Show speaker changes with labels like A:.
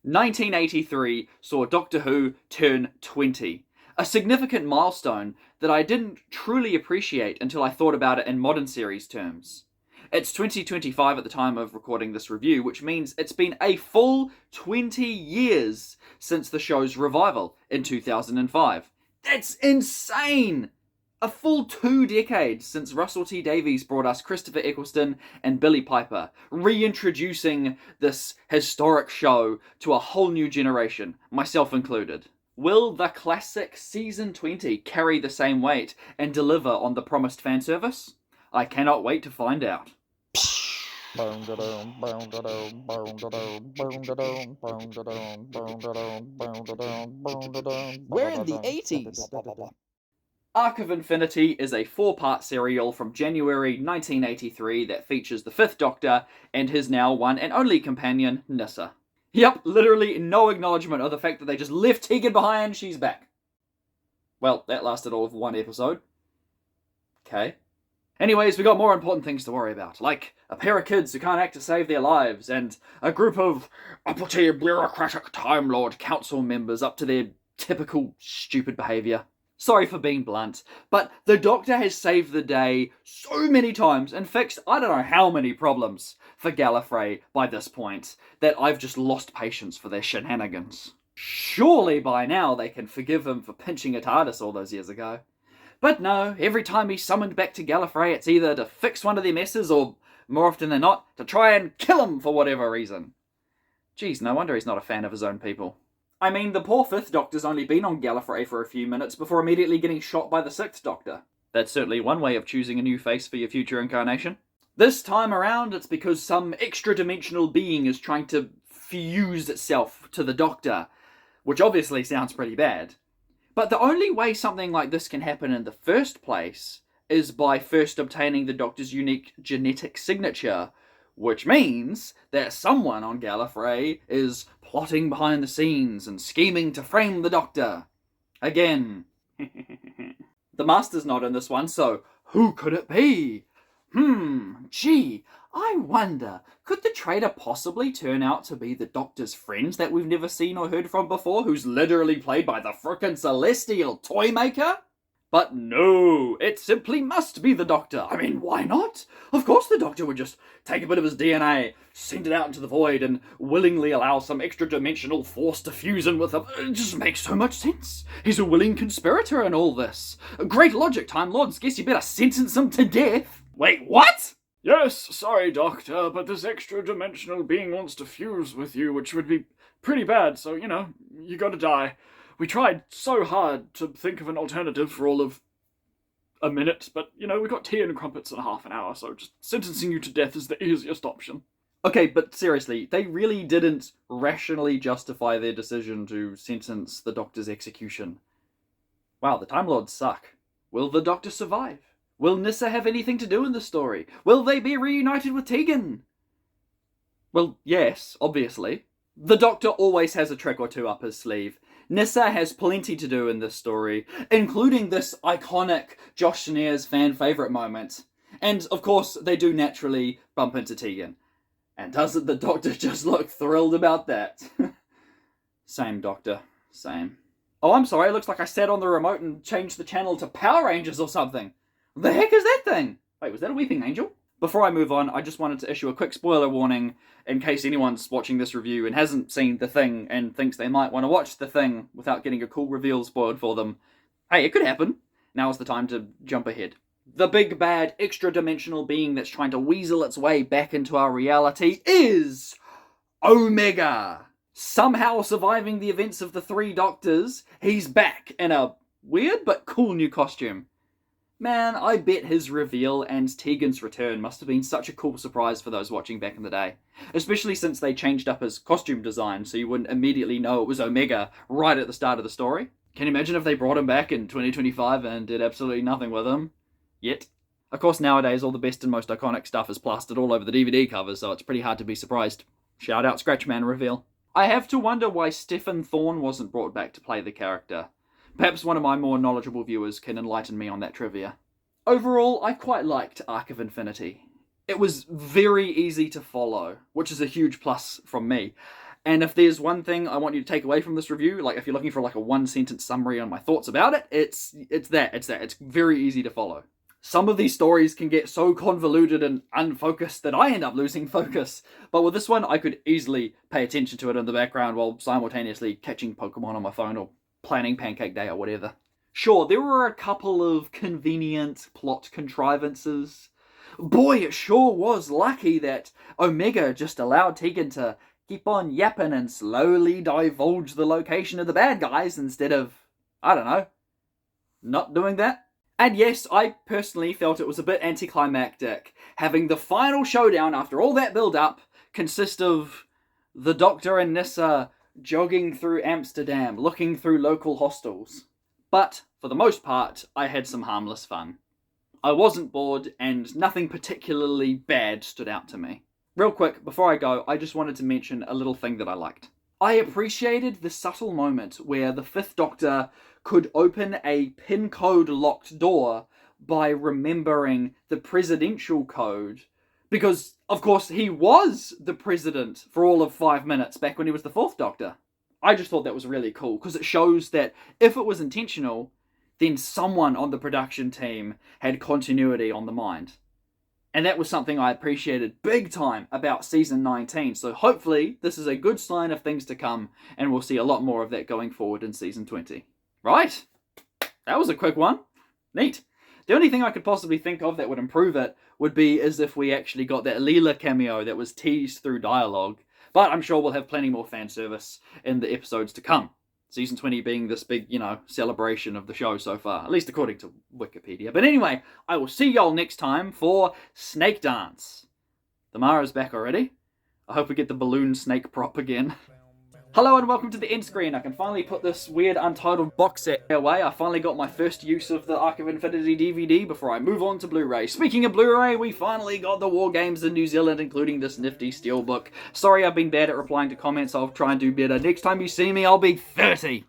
A: 1983 saw Doctor Who turn 20, a significant milestone that I didn't truly appreciate until I thought about it in modern series terms. It's 2025 at the time of recording this review, which means it's been a full 20 years since the show's revival in 2005. That's insane! A full 2 decades since Russell T Davies brought us Christopher Eccleston and Billie Piper, reintroducing this historic show to a whole new generation, myself included. Will the classic Season 20 carry the same weight and deliver on the promised fan service? I cannot wait to find out.
B: We're in the 80s.
A: Arc of Infinity is a 4-part serial from January 1983 that features the 5th Doctor and his now one and only companion, Nyssa. Yep, literally no acknowledgement of the fact that they just left Tegan behind, she's back. Well, that lasted all of 1 episode. Okay. Anyways, we got more important things to worry about, like a pair of kids who can't act to save their lives, and a group of uppity bureaucratic Time Lord council members up to their typical stupid behaviour. Sorry for being blunt, but the Doctor has saved the day so many times and fixed I don't know how many problems for Gallifrey by this point that I've just lost patience for their shenanigans. Surely by now they can forgive him for pinching a TARDIS all those years ago. But no, every time he's summoned back to Gallifrey, it's either to fix one of their messes or, more often than not, to try and kill him for whatever reason. Geez, no wonder he's not a fan of his own people. I mean, the poor 5th Doctor's only been on Gallifrey for a few minutes before immediately getting shot by the 6th Doctor. That's certainly one way of choosing a new face for your future incarnation. This time around, it's because some extra-dimensional being is trying to fuse itself to the Doctor, which obviously sounds pretty bad. But the only way something like this can happen in the first place is by first obtaining the Doctor's unique genetic signature, which means that someone on Gallifrey is plotting behind the scenes and scheming to frame the Doctor. Again. The Master's not in this one, so who could it be? Gee, I wonder, could the traitor possibly turn out to be the Doctor's friend that we've never seen or heard from before, who's literally played by the frickin' celestial toy maker? But no, it simply must be the Doctor. I mean, why not? Of course the Doctor would just take a bit of his DNA, send it out into the void, and willingly allow some extra-dimensional force to fuse in with him. It just makes so much sense. He's a willing conspirator in all this. Great logic, Time Lords. Guess you better sentence him to death. Wait, what?
C: Yes, sorry, Doctor, but this extra-dimensional being wants to fuse with you, which would be pretty bad, so, you gotta die. We tried so hard to think of an alternative for all of a minute, but, we got tea and crumpets in half an hour, so just sentencing you to death is the easiest option.
A: Okay, but seriously, they really didn't rationally justify their decision to sentence the Doctor's execution. Wow, the Time Lords suck. Will the Doctor survive? Will Nyssa have anything to do in the story? Will they be reunited with Tegan? Well, yes, obviously. The Doctor always has a trick or two up his sleeve. Nyssa has plenty to do in this story, including this iconic Josh Schneer's fan favourite moment. And, of course, they do naturally bump into Tegan. And doesn't the Doctor just look thrilled about that? Same, Doctor. Same. Oh, I'm sorry, it looks like I sat on the remote and changed the channel to Power Rangers or something. The heck is that thing? Wait, was that a weeping angel? Before I move on, I just wanted to issue a quick spoiler warning in case anyone's watching this review and hasn't seen The Thing and thinks they might want to watch The Thing without getting a cool reveal spoiled for them. Hey, it could happen. Now's the time to jump ahead. The big bad extra-dimensional being that's trying to weasel its way back into our reality is Omega. Somehow surviving the events of the 3 Doctors, he's back in a weird but cool new costume. Man, I bet his reveal and Tegan's return must have been such a cool surprise for those watching back in the day. Especially since they changed up his costume design so you wouldn't immediately know it was Omega right at the start of the story. Can you imagine if they brought him back in 2025 and did absolutely nothing with him? Yet. Of course, nowadays all the best and most iconic stuff is plastered all over the DVD covers, so it's pretty hard to be surprised. Shout out Scratchman reveal. I have to wonder why Stephen Thorne wasn't brought back to play the character. Perhaps one of my more knowledgeable viewers can enlighten me on that trivia. Overall, I quite liked Arc of Infinity. It was very easy to follow, which is a huge plus from me. And if there's one thing I want you to take away from this review, like if you're looking for like a one-sentence summary on my thoughts about it, it's that. It's very easy to follow. Some of these stories can get so convoluted and unfocused that I end up losing focus. But with this one, I could easily pay attention to it in the background while simultaneously catching Pokemon on my phone or planning Pancake Day or whatever. Sure, there were a couple of convenient plot contrivances. Boy, it sure was lucky that Omega just allowed Tegan to keep on yapping and slowly divulge the location of the bad guys instead of, I don't know, not doing that. And yes, I personally felt it was a bit anticlimactic, having the final showdown after all that build-up consist of the Doctor and Nyssa jogging through Amsterdam, looking through local hostels. But, for the most part, I had some harmless fun. I wasn't bored, and nothing particularly bad stood out to me. Real quick, before I go, I just wanted to mention a little thing that I liked. I appreciated the subtle moment where the Fifth Doctor could open a pin code locked door by remembering the presidential code. Because, of course, he was the president for all of 5 minutes back when he was the Fourth Doctor. I just thought that was really cool, because it shows that if it was intentional, then someone on the production team had continuity on the mind. And that was something I appreciated big time about Season 19, so hopefully this is a good sign of things to come, and we'll see a lot more of that going forward in Season 20. Right? That was a quick one. Neat. The only thing I could possibly think of that would improve it would be as if we actually got that Leela cameo that was teased through dialogue, but I'm sure we'll have plenty more fan service in the episodes to come. Season 20 being this big, celebration of the show so far, at least according to Wikipedia. But anyway, I will see y'all next time for Snake Dance. The Mara's back already. I hope we get the balloon snake prop again. Hello and welcome to the end screen. I can finally put this weird untitled box set away. I finally got my first use of the Arc of Infinity DVD before I move on to Blu-ray. Speaking of Blu-ray, we finally got the War Games in New Zealand, including this nifty steelbook. Sorry I've been bad at replying to comments. I'll try and do better. Next time you see me, I'll be 30.